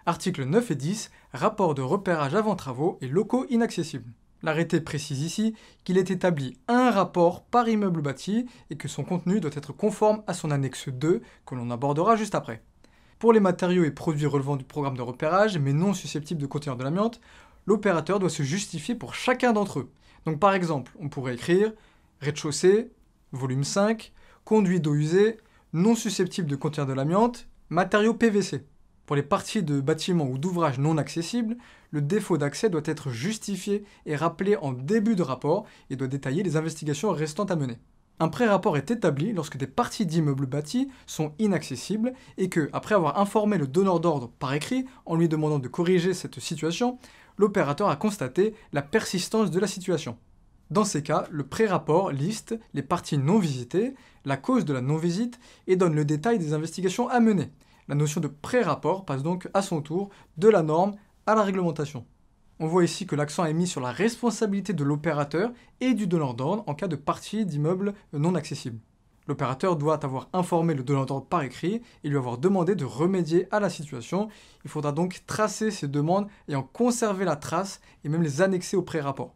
Articles 9 et 10, rapport de repérage avant travaux et locaux inaccessibles. L'arrêté précise ici qu'il est établi un rapport par immeuble bâti et que son contenu doit être conforme à son annexe 2, que l'on abordera juste après. Pour les matériaux et produits relevant du programme de repérage, mais non susceptibles de contenir de l'amiante, l'opérateur doit se justifier pour chacun d'entre eux. Donc par exemple, on pourrait écrire rez-de-chaussée, volume 5, conduit d'eau usée, non susceptible de contenir de l'amiante, matériaux PVC. Pour les parties de bâtiments ou d'ouvrages non accessibles, le défaut d'accès doit être justifié et rappelé en début de rapport et doit détailler les investigations restantes à mener. Un pré-rapport est établi lorsque des parties d'immeubles bâtis sont inaccessibles et que, après avoir informé le donneur d'ordre par écrit en lui demandant de corriger cette situation, l'opérateur a constaté la persistance de la situation. Dans ces cas, le pré-rapport liste les parties non visitées, la cause de la non-visite et donne le détail des investigations à mener. La notion de pré-rapport passe donc à son tour de la norme à la réglementation. On voit ici que l'accent est mis sur la responsabilité de l'opérateur et du donneur d'ordre en cas de partie d'immeubles non accessibles. L'opérateur doit avoir informé le donneur d'ordre par écrit et lui avoir demandé de remédier à la situation. Il faudra donc tracer ces demandes et en conserver la trace et même les annexer au pré-rapport.